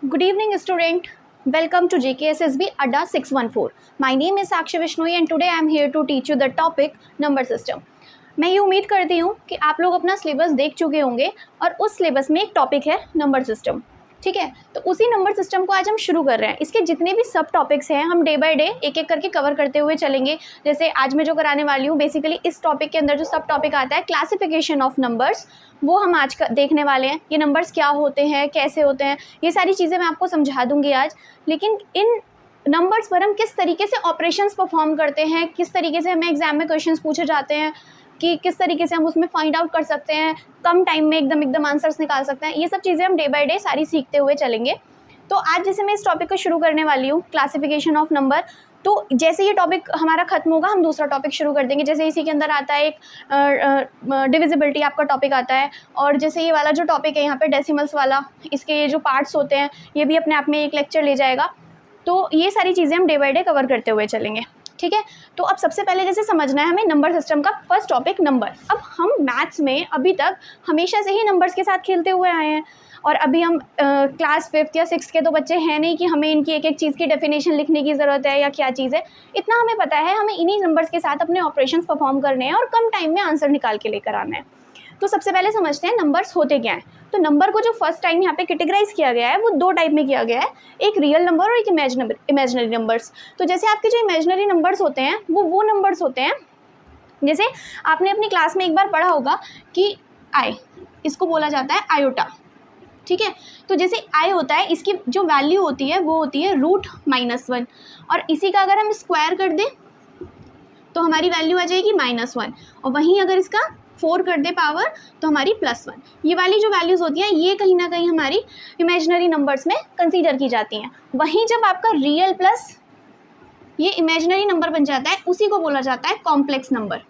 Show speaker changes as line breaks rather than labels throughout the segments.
Good evening, student. Welcome to JKSSB Adda 614. My name is Sakshi Vishnoi and today I am here to teach you the topic number system. मैं ये उम्मीद करती हूँ कि आप लोग अपना सिलेबस देख चुके होंगे और उस सिलेबस में एक टॉपिक है नंबर सिस्टम. ठीक है, तो उसी नंबर सिस्टम को आज हम शुरू कर रहे हैं. इसके जितने भी सब टॉपिक्स हैं हम डे बाय डे एक एक करके कवर करते हुए चलेंगे. जैसे आज मैं जो कराने वाली हूँ बेसिकली इस टॉपिक के अंदर जो सब टॉपिक आता है क्लासिफिकेशन ऑफ नंबर्स, वो हम आज देखने वाले हैं. ये नंबर्स क्या होते हैं, कैसे होते हैं, ये सारी चीज़ें मैं आपको समझा दूंगी आज. लेकिन इन नंबर्स पर हम किस तरीके से ऑपरेशंस परफॉर्म करते हैं, किस तरीके से हमें एग्जाम में क्वेश्चंस पूछे जाते हैं, कि किस तरीके से हम उसमें फाइंड आउट कर सकते हैं, कम टाइम में एकदम आंसर्स निकाल सकते हैं, ये सब चीज़ें हम डे बाय डे सारी सीखते हुए चलेंगे. तो आज जैसे मैं इस टॉपिक को शुरू करने वाली हूँ क्लासिफिकेशन ऑफ नंबर, तो जैसे ये टॉपिक हमारा खत्म होगा हम दूसरा टॉपिक शुरू कर देंगे. जैसे इसी के अंदर आता है एक डिविजिबिलिटी आपका टॉपिक आता है, और जैसे ये वाला जो टॉपिक है यहाँ पे डेसिमल्स वाला, इसके ये जो पार्ट्स होते हैं ये भी अपने आप में एक लेक्चर ले जाएगा. तो ये सारी चीज़ें हम डे बाय डे कवर करते हुए चलेंगे. ठीक है, तो अब सबसे पहले जैसे समझना है हमें नंबर सिस्टम का फर्स्ट टॉपिक नंबर. अब हम मैथ्स में अभी तक हमेशा से ही नंबर्स के साथ खेलते हुए आए हैं, और अभी हम क्लास 5th या 6th के तो बच्चे हैं नहीं कि हमें इनकी एक एक चीज़ की डेफिनेशन लिखने की ज़रूरत है या क्या चीज़ है. इतना हमें पता है हमें इन्हीं नंबर्स के साथ अपने ऑपरेशंस परफॉर्म करने हैं और कम टाइम में आंसर निकाल के लेकर आना है. तो सबसे पहले समझते हैं नंबर्स होते क्या हैं. तो नंबर को जो फर्स्ट टाइम यहाँ पे कैटेगराइज किया गया है वो दो टाइप में किया गया है, एक रियल नंबर और एक इमेजिनरी नंबर्स. तो जैसे आपके जो इमेजिनरी नंबर्स होते हैं वो नंबर्स होते हैं, जैसे आपने अपनी क्लास में एक बार पढ़ा होगा कि आई, इसको बोला जाता है आयोटा. ठीक है, तो जैसे आई होता है इसकी जो वैल्यू होती है वो होती है √-1, और इसी का अगर हम स्क्वायर कर दें तो हमारी वैल्यू आ जाएगी -1, और वहीं अगर इसका 4 कर दे पावर तो हमारी +1. ये वाली जो वैल्यूज़ होती हैं ये कहीं ना कहीं हमारी इमेजिनरी नंबर्स में कंसीडर की जाती हैं. वहीं जब आपका रियल प्लस ये इमेजिनरी नंबर बन जाता है उसी को बोला जाता है कॉम्प्लेक्स नंबर.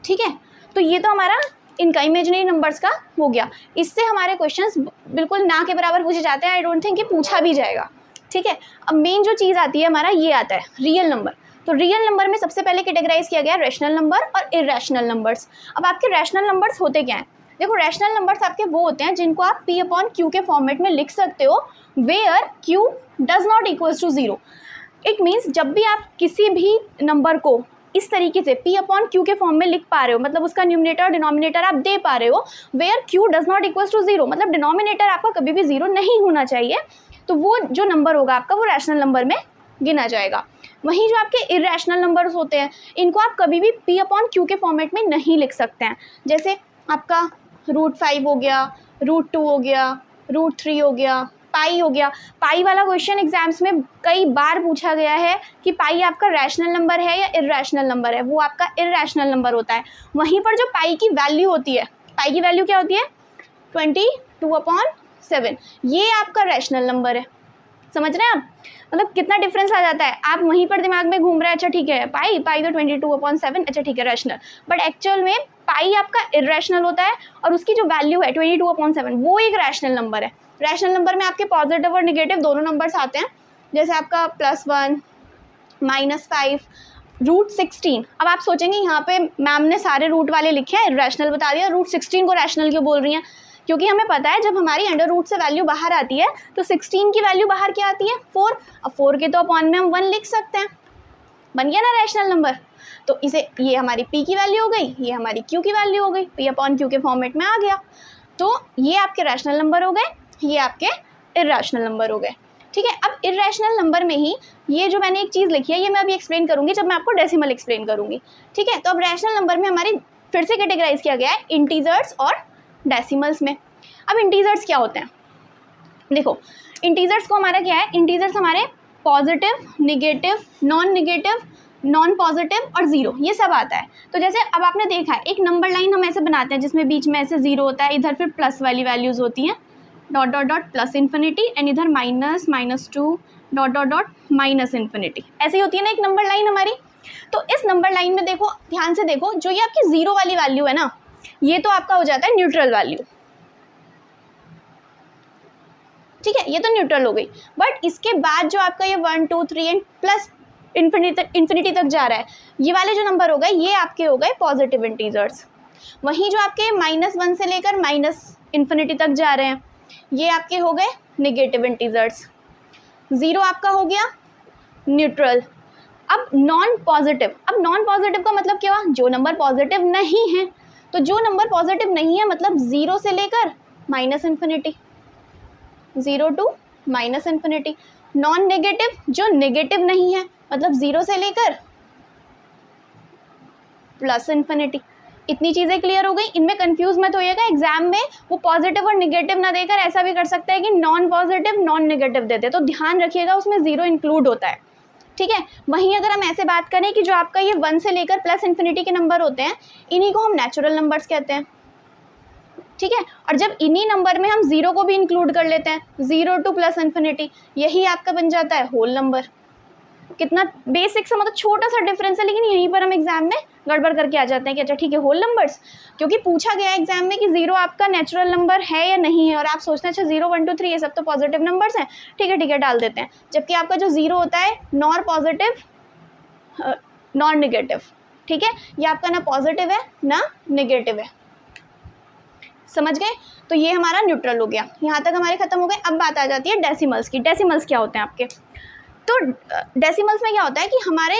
ठीक है, तो ये तो हमारा इनका इमेजिनरी नंबर्स का हो गया. इससे हमारे क्वेश्चंस बिल्कुल ना के बराबर पूछे जाते हैं. आई डोंट थिंक कि पूछा भी जाएगा. ठीक है, अब मेन जो चीज़ आती है हमारा ये आता है रियल नंबर. तो रियल नंबर में सबसे पहले कैटेगराइज किया गया रैशनल नंबर और इरेशनल नंबर्स. अब आपके रैशनल नंबर्स होते क्या हैं? देखो, रैशनल नंबर्स आपके वो होते हैं जिनको आप P/Q के फॉर्मेट में लिख सकते हो, where Q does not equals to 0. It means जब भी आप किसी भी नंबर को इस तरीके से P/Q के फॉर्म में लिख पा रहे हो, मतलब उसका न्यूमरेटर डिनोमिनेटर आप दे पा रहे हो, where Q does not equals to 0, मतलब डिनोमिनेटर आपका कभी भी 0 नहीं होना चाहिए, तो वो जो नंबर होगा आपका वो रैशनल नंबर में गिना जाएगा. वहीं जो आपके इरेशनल नंबर्स होते हैं इनको आप कभी भी P/Q के फॉर्मेट में नहीं लिख सकते हैं. जैसे आपका √5 हो गया, √2 हो गया, √3 हो गया, पाई हो गया. पाई वाला क्वेश्चन एग्जाम्स में कई बार पूछा गया है कि पाई आपका रैशनल नंबर है या इरेशनल नंबर है. वो आपका इरेशनल नंबर होता है. वहीं पर जो पाई की वैल्यू होती है, पाई की वैल्यू क्या होती है 22/7, ये आपका रैशनल नंबर है. समझ रहे हैं आप, मतलब कितना डिफरेंस आ जाता है. आप वहीं पर दिमाग में घूम रहे हैं, अच्छा ठीक है पाई तो 22/7, अच्छा ठीक है रैशनल, बट एक्चुअल में पाई आपका इरेशनल होता है और उसकी जो वैल्यू है 22/7 वो एक रैशनल नंबर है. रैशनल नंबर में आपके पॉजिटिव और निगेटिव दोनों नंबर्स आते हैं. जैसे आपका +1, -5, √16. अब आप सोचेंगे यहाँ पे मैम ने सारे रूट वाले लिखे हैं, इरेशनल बता दिया, √16 को रैशनल क्यों बोल रही हैं? क्योंकि हमें पता है जब हमारी अंडर रूट से वैल्यू बाहर आती है तो 16 की वैल्यू बाहर क्या आती है 4. अब 4 के तो अपॉन में हम 1 लिख सकते हैं, बन गया ना रैशनल नंबर. तो इसे ये हमारी P की वैल्यू हो गई, ये हमारी Q की वैल्यू हो गई, P/Q के फॉर्मेट में आ गया. तो ये आपके रैशनल नंबर हो गए, ये आपके इरेशनल नंबर हो गए. ठीक है, अब इरेशनल नंबर में ही ये जो मैंने एक चीज़ लिखी है ये मैं अभी एक्सप्लेन करूँगी जब मैं आपको डेसिमल एक्सप्लेन करूँगी. ठीक है, तो अब रैशनल नंबर में हमारी फिर से कैटेगराइज किया गया है इंटीजर्स और डेसिमल्स में. अब इंटीजर्स क्या होते हैं? देखो, इंटीजर्स को हमारा क्या है, इंटीजर्स हमारे पॉजिटिव, निगेटिव, नॉन पॉजिटिव और 0 ये सब आता है. तो जैसे अब आपने देखा है एक नंबर लाइन हम ऐसे बनाते हैं जिसमें बीच में ऐसे 0 होता है, इधर फिर प्लस वाली वैल्यूज़ होती हैं .. +∞, एंड इधर -2 ... -∞, ऐसे ही होती है ना एक नंबर लाइन हमारी. तो इस नंबर लाइन में देखो, ध्यान से देखो, जो ये आपकी 0 वाली वैल्यू है ना, ये तो आपका हो जाता है न्यूट्रल वैल्यू. ठीक है, ये तो न्यूट्रल हो गई. बट इसके बाद जो आपका ये 1 2 3 एंड प्लस इन्फिनिटी तक जा रहा है, ये वाले जो नंबर हो गए ये आपके हो गए पॉजिटिव इंटीजर्स. वहीं जो आपके -1 से लेकर -∞ तक जा रहे हैं ये आपके हो गए नेगेटिव इंटीजर्स। 0 आपका हो गया न्यूट्रल। अब नॉन पॉजिटिव, अब नॉन पॉजिटिव का मतलब क्या हुआ, जो नंबर पॉजिटिव नहीं है। तो जो नंबर पॉजिटिव नहीं है मतलब 0 से लेकर minus infinity, 0 to minus infinity. Non negative, जो नेगेटिव नहीं है मतलब 0 से लेकर प्लस इन्फिनिटी। इतनी चीज़ें क्लियर हो गई, इनमें कंफ्यूज मत होइएगा। एग्जाम में वो पॉजिटिव और नेगेटिव ना देकर ऐसा भी कर सकता है कि नॉन पॉजिटिव नॉन नेगेटिव देते, तो ध्यान रखिएगा उसमें 0 इंक्लूड होता है, ठीक है। वहीं अगर हम ऐसे बात करें कि जो आपका ये 1 से लेकर प्लस इन्फिनिटी के नंबर होते हैं, इन्हीं को हम नेचुरल नंबर्स कहते हैं, ठीक है। और जब इन्हीं नंबर में हम 0 को भी इंक्लूड कर लेते हैं, 0 टू प्लस इन्फिनिटी, यही आपका बन जाता है होल नंबर। कितना बेसिक सा, मतलब छोटा सा डिफरेंस है, लेकिन यहीं पर हम एग्जाम में गड़बड़ करके आ जाते हैं कि अच्छा ठीक है होल नंबर्स, क्योंकि पूछा गया एग्जाम में कि 0 आपका नेचुरल नंबर है या नहीं है, और आप सोचते हैं अच्छा 0 1 2 3 ये सब तो पॉजिटिव नंबर्स हैं, ठीक है डाल देते हैं। जबकि आपका जो 0 होता है नॉर पॉजिटिव नॉन नेगेटिव, ठीक है, ये आपका ना पॉजिटिव है ना नेगेटिव है, समझ गए। तो ये हमारा न्यूट्रल हो गया, यहाँ तक हमारे खत्म हो गए। अब बात आ जाती है डेसिमल्स की। डेसिमल्स क्या होते हैं आपके, तो डेसिमल्स में क्या होता है कि हमारे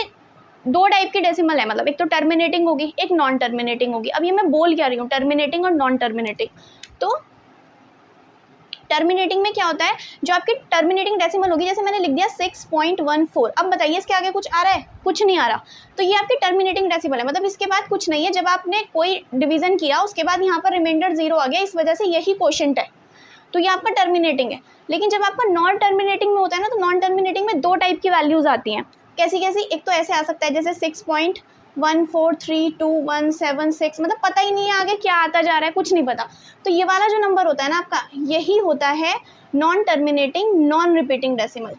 2 टाइप की डेसिमल है, मतलब एक तो टर्मिनेटिंग होगी, एक नॉन टर्मिनेटिंग होगी। अब ये मैं बोल क्या रही हूँ, टर्मिनेटिंग और नॉन टर्मिनेटिंग। तो टर्मिनेटिंग में क्या होता है, जो आपकी टर्मिनेटिंग डेसिमल होगी, जैसे मैंने लिख दिया 6.14। अब बताइए इसके आगे कुछ आ रहा है, कुछ नहीं आ रहा, तो ये आपकी टर्मिनेटिंग डेसिमल है, मतलब इसके बाद कुछ नहीं है। जब आपने कोई डिवीजन किया उसके बाद यहाँ पर रिमाइंडर 0 आ गया, इस वजह से यही क्वोशंट है, तो ये आपका टर्मिनेटिंग है। लेकिन जब आपका नॉन टर्मिनेटिंग में होता है ना, तो नॉन टर्मिनेटिंग में 2 टाइप की वैल्यूज़ आती हैं। कैसी कैसी, एक तो ऐसे आ सकता है जैसे 6.14321776, मतलब पता ही नहीं है आगे क्या आता जा रहा है, कुछ नहीं पता। तो ये वाला जो नंबर होता है ना आपका, यही होता है non terminating non repeating decimal,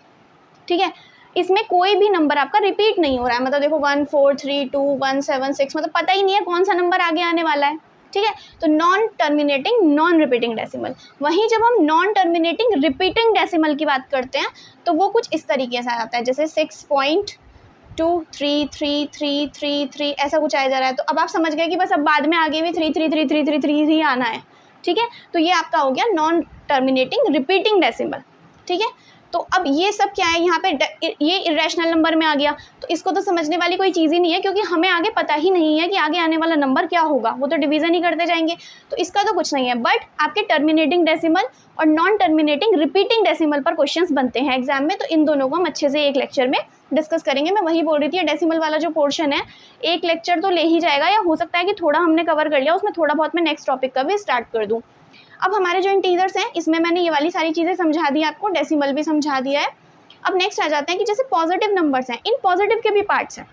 ठीक है। इसमें कोई भी नंबर आपका रिपीट नहीं हो रहा है, मतलब देखो 1432176, मतलब पता ही नहीं है कौन सा नंबर आगे आने वाला है, ठीक है। तो non terminating non repeating decimal. वहीं जब हम नॉन टर्मिनेटिंग रिपीटिंग डेसिमल की बात करते हैं तो वो कुछ इस तरीके से आता है, जैसे 6.2333333 ऐसा कुछ आया जा रहा है। तो अब आप समझ गए कि बस अब बाद में आगे भी 3333333 आना है, ठीक है। तो ये आपका हो गया नॉन टर्मिनेटिंग रिपीटिंग डेसिमल, ठीक है। तो अब ये सब क्या है, यहाँ पे ये इरेशनल नंबर में आ गया, तो इसको तो समझने वाली कोई चीज़ ही नहीं है, क्योंकि हमें आगे पता ही नहीं है कि आगे आने वाला नंबर क्या होगा, वो तो डिवीज़न ही करते जाएंगे, तो इसका तो कुछ नहीं है। बट आपके टर्मिनेटिंग डेसिमल और नॉन टर्मिनेटिंग रिपीटिंग डेसिमल पर क्वेश्चंस बनते हैं एग्जाम में, तो इन दोनों को हम अच्छे से एक लेक्चर में डिस्कस करेंगे। मैं वही बोल रही थी, डेसिमल वाला जो पोर्शन है एक लेक्चर तो ले ही जाएगा, या हो सकता है कि थोड़ा हमने कवर कर लिया, उसमें थोड़ा बहुत मैं नेक्स्ट टॉपिक का भी स्टार्ट कर दूँ। अब हमारे जो इंटीजर्स हैं, इसमें मैंने ये वाली सारी चीज़ें समझा दी आपको, डेसिमल भी समझा दिया है। अब नेक्स्ट आ जाते हैं कि जैसे पॉजिटिव नंबर्स हैं, इन पॉजिटिव के भी पार्ट्स हैं।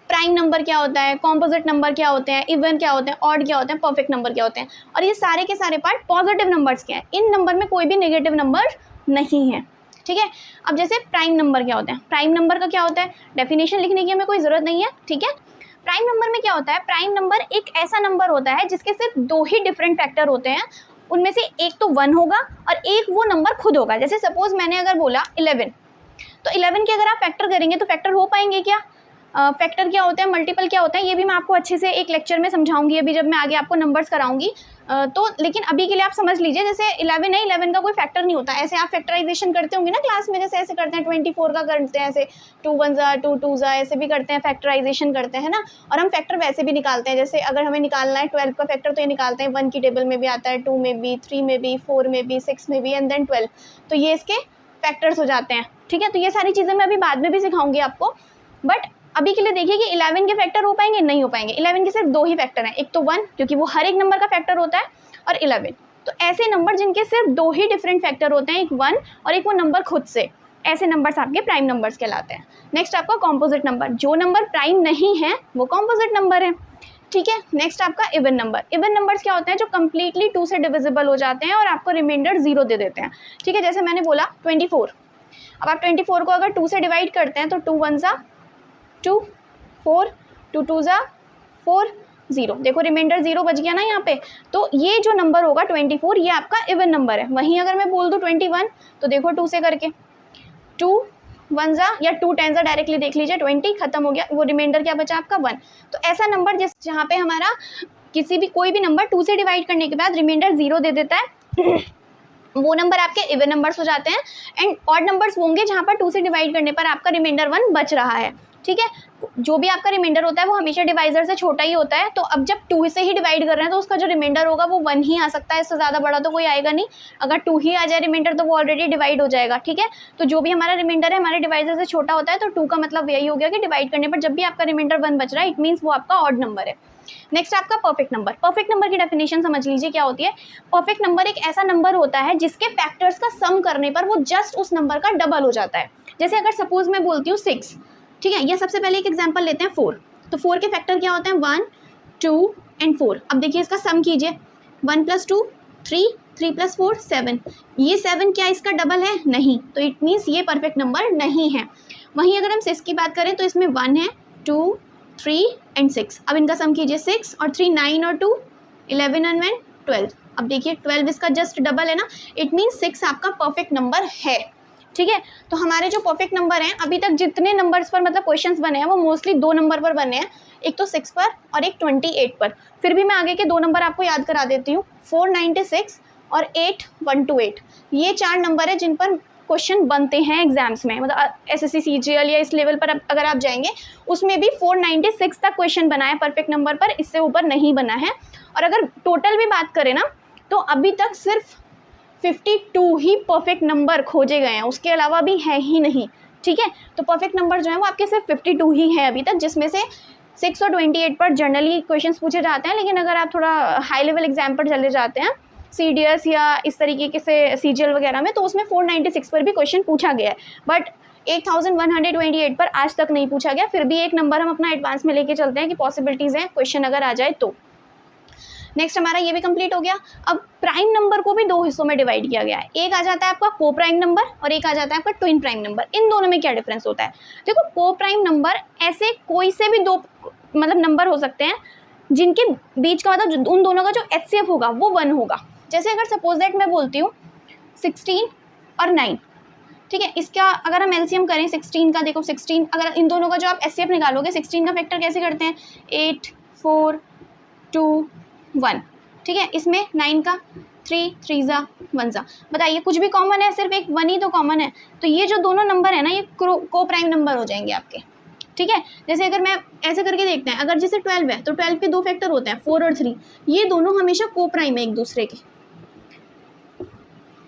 प्राइम नंबर क्या होता है, कॉम्पोजिट नंबर क्या होते हैं, इवन क्या होते हैं, ऑड क्या होते हैं, परफेक्ट नंबर क्या होते हैं, और ये सारे के सारे पार्ट पॉजिटिव नंबर्स के हैं। इन नंबर में कोई भी नेगेटिव नंबर नहीं है, ठीक है। अब जैसे प्राइम नंबर क्या होते हैं, प्राइम नंबर का क्या होता है, डेफिनेशन लिखने की हमें कोई ज़रूरत नहीं है, ठीक है। प्राइम नंबर में क्या होता है, प्राइम नंबर एक ऐसा नंबर होता है जिसके सिर्फ 2 ही डिफरेंट फैक्टर होते हैं, उनमें से एक तो 1 होगा और एक वो नंबर खुद होगा। जैसे सपोज मैंने अगर बोला 11, तो 11 के अगर आप फैक्टर करेंगे तो फैक्टर हो पाएंगे क्या, फैक्टर क्या होते हैं, मल्टीपल क्या होता है, ये भी मैं आपको अच्छे से एक लेक्चर में समझाऊंगी, अभी जब मैं आगे आपको नंबर्स कराऊंगी। तो लेकिन अभी के लिए आप समझ लीजिए, जैसे 11 है, 11 का कोई फैक्टर नहीं होता। ऐसे आप फैक्टराइजेशन करते होंगे ना क्लास में, जैसे ऐसे करते हैं 24 का करते हैं, ऐसे 2 1 जा 2 2 जा ऐसे भी करते हैं, फैक्टराइजेशन करते हैं ना। और हम फैक्टर वैसे भी निकालते हैं, जैसे अगर हमें निकालना है 12 का फैक्टर तो ये निकालते हैं, 1 की टेबल में भी आता है, 2 में भी, 3 में भी, 4 में भी, 6 में भी, एंड देन 12, तो ये इसके फैक्टर्स हो जाते हैं, ठीक है। तो ये सारी चीज़ें मैं अभी बाद में भी सिखाऊंगी आपको, बट अभी के लिए देखिए कि 11 के फैक्टर हो पाएंगे, नहीं हो पाएंगे। 11 के सिर्फ 2 ही फैक्टर हैं, एक तो 1 क्योंकि वो हर एक नंबर का फैक्टर होता है, और 11। तो ऐसे नंबर जिनके सिर्फ 2 ही डिफरेंट फैक्टर होते हैं, एक 1 और एक वो नंबर खुद से, ऐसे नंबर्स आपके प्राइम नंबर्स कहलाते हैं। नेक्स्ट आपका कॉम्पोजिट नंबर, जो नंबर प्राइम नहीं है वो कॉम्पोजिट नंबर है, ठीक है। नेक्स्ट आपका इवन नंबर। इवन नंबर्स क्या होते हैं, जो कम्प्लीटली 2 से डिविजिबल हो जाते हैं और आपको रिमाइंडर 0 दे देते हैं, ठीक है। जैसे मैंने बोला 24, अब आप 24 को अगर 2 से डिवाइड करते हैं तो 2 1 जा 2, 4, 2 2 जा 4, 0, देखो रिमाइंडर 0 बच गया ना यहाँ पे। तो ये जो नंबर होगा 24, ये आपका इवन नंबर है। वहीं अगर मैं बोल दूँ 21, तो देखो 2 से करके 2 1 जा या 2 10 जा, डायरेक्टली देख लीजिए, 20 खत्म हो गया, वो रिमाइंडर क्या बचा आपका 1। तो ऐसा नंबर जहाँ पे हमारा कोई भी नंबर 2 से डिवाइड करने के बाद रिमाइंडर 0 दे देता है वो नंबर आपके इवन नंबर्स हो जाते हैं, एंड ऑड नंबर्स होंगे जहाँ पर 2 से डिवाइड करने पर आपका रिमाइंडर 1 बच रहा है। ठीक है, जो भी आपका रिमाइंडर होता है वो हमेशा डिवाइजर से छोटा ही होता है, तो अब जब 2 से ही डिवाइड कर रहे हैं तो उसका जो रिमाइंडर होगा वो 1 ही आ सकता है, इससे ज़्यादा बड़ा तो कोई आएगा नहीं। अगर 2 ही आ जाए रिमाइंडर तो वो ऑलरेडी डिवाइड हो जाएगा। ठीक है, तो जो भी हमारा रिमाइंडर है हमारे डिवाइजर से छोटा होता है, तो 2 का मतलब यही हो गया कि डिवाइड करने पर जब भी आपका रिमाइंडर 1 बच रहा है इट मीन्स वो आपका ऑड नंबर है। नेक्स्ट आपका परफेक्ट नंबर। परफेक्ट नंबर की डेफिनेशन समझ लीजिए क्या होती है। परफेक्ट नंबर एक ऐसा नंबर होता है जिसके फैक्टर्स का सम करने पर वो जस्ट उस नंबर का डबल हो जाता है। जैसे अगर सपोज मैं बोलती हूँ 6, ठीक है, या सबसे पहले एक एग्जांपल लेते हैं 4। तो 4 के फैक्टर क्या होते हैं 1, 2 एंड 4। अब देखिए इसका सम कीजिए, 1 + 2 3, 3 + 4 7। ये 7 क्या इसका डबल है? नहीं, तो इट मीन्स ये परफेक्ट नंबर नहीं है। वहीं अगर हम 6 की बात करें तो इसमें 1 है, 2, 3 एंड 6। अब इनका सम कीजिए, 6 और 3 9 और 2 11 और 1 12। अब देखिए 12 इसका जस्ट डबल है ना, इट मीन्स 6 आपका परफेक्ट नंबर है। ठीक है, तो हमारे जो परफेक्ट नंबर हैं अभी तक जितने नंबर्स पर मतलब क्वेश्चंस बने हैं वो मोस्टली 2 नंबर पर बने हैं, एक तो 6 पर और एक 28 पर। फिर भी मैं आगे के 2 नंबर आपको याद करा देती हूँ, 496 और 8128। ये 4 नंबर है जिन पर क्वेश्चन बनते हैं एग्जाम्स में, मतलब SSC CGL या इस लेवल पर अगर आप जाएंगे उसमें भी 496 तक क्वेश्चन बना है परफेक्ट नंबर पर, इससे ऊपर नहीं बना है। और अगर टोटल भी बात करें ना तो अभी तक सिर्फ 52 ही परफेक्ट नंबर खोजे गए हैं, उसके अलावा भी है ही नहीं। ठीक है, तो परफेक्ट नंबर जो है वो आपके सिर्फ 52 ही है अभी तक, जिसमें से 6 और 28 पर जनरली क्वेश्चंस पूछे जाते हैं। लेकिन अगर आप थोड़ा हाई लेवल एग्जाम पर चले जाते हैं CDS या इस तरीके के से CGL वगैरह में, तो उसमें 496 पर भी क्वेश्चन पूछा गया है, बट 8128 पर आज तक नहीं पूछा गया। फिर भी एक नंबर हम अपना एडवांस में लेके चलते हैं कि पॉसिबिलिटीज़ हैं क्वेश्चन अगर आ जाए तो। नेक्स्ट हमारा ये भी कंप्लीट हो गया। अब प्राइम नंबर को भी 2 हिस्सों में डिवाइड किया गया है। एक आ जाता है आपका को प्राइम नंबर और एक आ जाता है आपका ट्विन प्राइम नंबर। इन दोनों में क्या डिफरेंस होता है? देखो, को प्राइम नंबर ऐसे कोई से भी 2 मतलब नंबर हो सकते हैं जिनके बीच का मतलब उन दोनों का जो HCF होगा वो 1 होगा। जैसे अगर सपोज दैट मैं बोलती हूँ 16 और 9, ठीक है, इसका अगर हम LCM करें 16 का, देखो 16 अगर इन दोनों का जो आप HCF निकालोगे, 16 का फैक्टर कैसे करते हैं 8 4 2 1, ठीक है, इसमें 9 का 3 3 ज़ा 1 ज़ा। बताइए कुछ भी कॉमन है? सिर्फ एक 1 ही तो कॉमन है। तो ये जो दोनों नंबर है ना ये को प्राइम नंबर हो जाएंगे आपके। ठीक है, जैसे अगर मैं ऐसे करके देखते हैं, अगर जैसे 12 है तो 12 के 2 फैक्टर होते हैं 4 और 3, ये दोनों हमेशा को प्राइम है एक दूसरे के।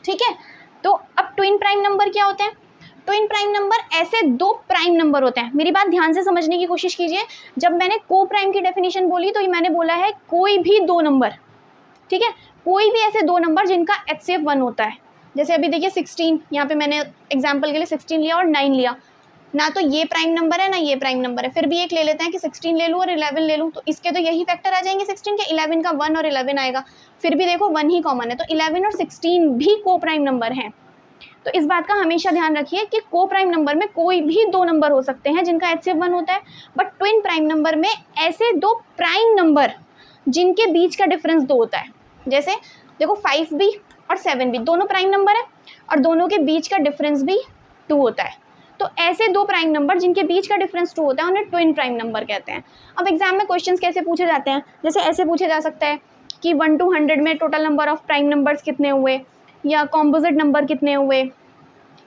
ठीक है, तो अब ट्विन प्राइम नंबर क्या होते हैं? ट्विन प्राइम नंबर ऐसे 2 प्राइम नंबर होते हैं। मेरी बात ध्यान से समझने की कोशिश कीजिए। जब मैंने को प्राइम की डेफिनेशन बोली तो ये मैंने बोला है कोई भी 2 नंबर, ठीक है, कोई भी ऐसे 2 नंबर जिनका HCF 1 होता है। जैसे अभी देखिए 16, यहाँ पे मैंने एग्जाम्पल के लिए 16 लिया और 9 लिया, ना तो ये प्राइम नंबर है ना ये प्राइम नंबर है। फिर भी एक ले लेते हैं कि 16 ले लूँ और 11 ले लूँ, तो इसके तो यही फैक्टर आ जाएंगे 16 के, 11 का 1 और 11 आएगा। फिर भी देखो 1 ही कॉमन है, तो 11 और 16 भी को प्राइम नंबर हैं। तो इस बात का हमेशा ध्यान रखिए कि को प्राइम नंबर में कोई भी 2 नंबर हो सकते हैं जिनका HCF 1 होता है, बट ट्विन प्राइम नंबर में ऐसे 2 प्राइम नंबर जिनके बीच का डिफरेंस 2 होता है। जैसे देखो 5 भी और 7 भी दोनों प्राइम नंबर है और दोनों के बीच का डिफरेंस भी 2 होता है। तो ऐसे 2 प्राइम नंबर जिनके बीच का डिफरेंस 2 होता है उन्हें ट्विन प्राइम नंबर कहते हैं। अब एग्जाम में क्वेश्चंस कैसे पूछे जाते हैं? जैसे ऐसे पूछे जा सकता है कि 1 to 100 में total number of prime numbers कितने हुए, या कॉम्पोजिट नंबर कितने हुए,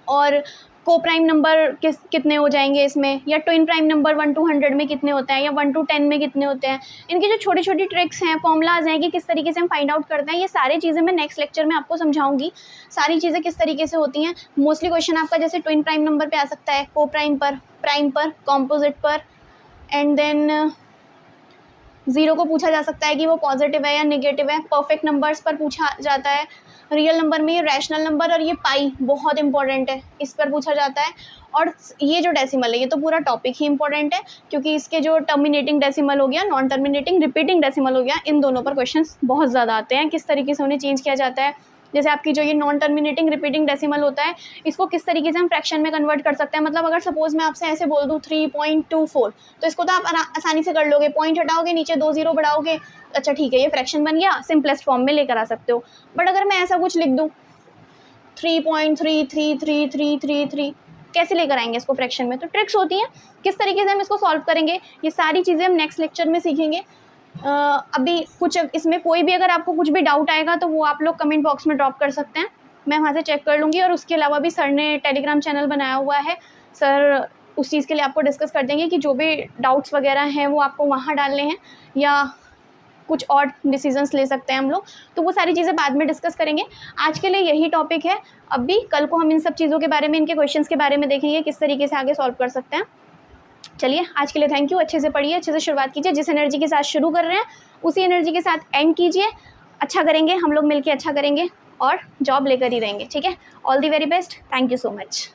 और को प्राइम नंबर कितने हो जाएंगे इसमें, या ट्विन प्राइम नंबर 1 to 100 में कितने होते हैं, या 1 to 10 में कितने होते हैं। इनकी जो छोटी छोटी ट्रिक्स हैं, फॉर्मूलाज हैं कि किस तरीके से हम फाइंड आउट करते हैं, ये सारी चीज़ें मैं नेक्स्ट लेक्चर में आपको समझाऊंगी। सारी चीज़ें किस तरीके से होती हैं। मोस्टली क्वेश्चन आपका जैसे ट्विन प्राइम नंबर पे आ सकता है, को प्राइम पर, कॉम्पोजिट पर, एंड देन 0 को पूछा जा सकता है कि वो पॉजिटिव है या नेगेटिव है। परफेक्ट नंबर्स पर पूछा जाता है। रियल नंबर में ये रैशनल नंबर और ये पाई बहुत इंपॉर्टेंट है, इस पर पूछा जाता है। और ये जो डेसिमल है ये तो पूरा टॉपिक ही इंपॉर्टेंट है, क्योंकि इसके जो टर्मिनेटिंग डेसिमल हो गया, नॉन टर्मिनेटिंग रिपीटिंग डेसिमल हो गया, इन दोनों पर क्वेश्चंस बहुत ज़्यादा आते हैं। किस तरीके से उन्हें चेंज किया जाता है, जैसे आपकी जो ये नॉन टर्मिनेटिंग रिपीटिंग डेसिमल होता है इसको किस तरीके से हम फ्रैक्शन में कन्वर्ट कर सकते हैं। मतलब अगर सपोज मैं आपसे ऐसे बोल दूँ 3.24, तो इसको तो आप आसानी से कर लोगे, पॉइंट हटाओगे, नीचे 2 0 बढ़ाओगे, अच्छा ठीक है ये फ्रैक्शन बन गया, सिंपलेस्ट फॉर्म में लेकर आ सकते हो। बट अगर मैं ऐसा कुछ लिख दूँ 3.33333, कैसे लेकर आएंगे इसको फ्रैक्शन में? तो ट्रिक्स होती हैं किस तरीके से हम इसको सॉल्व करेंगे, ये सारी चीज़ें हम नेक्स्ट लेक्चर में सीखेंगे। अभी कुछ इसमें कोई भी अगर आपको कुछ भी डाउट आएगा तो वो आप लोग कमेंट बॉक्स में ड्रॉप कर सकते हैं। मैं वहाँ से चेक कर लूँगी। और उसके अलावा भी सर ने टेलीग्राम चैनल बनाया हुआ है, सर उस चीज़ के लिए आपको डिस्कस कर देंगे कि जो भी डाउट्स वगैरह हैं वो आपको वहाँ डालने हैं या कुछ और डिसीजंस ले सकते हैं हम लोग, तो वो सारी चीज़ें बाद में डिस्कस करेंगे। आज के लिए यही टॉपिक है। अभी कल को हम इन सब चीज़ों के बारे में, इनके क्वेश्चंस के बारे में देखेंगे किस तरीके से आगे सॉल्व कर सकते हैं। चलिए आज के लिए थैंक यू। अच्छे से पढ़िए, अच्छे से शुरुआत कीजिए। जिस एनर्जी के साथ शुरू कर रहे हैं उसी एनर्जी के साथ एंड कीजिए। अच्छा करेंगे हम लोग, मिलके अच्छा करेंगे और जॉब लेकर ही रहेंगे, ठीक है। All the very best, thank you so much.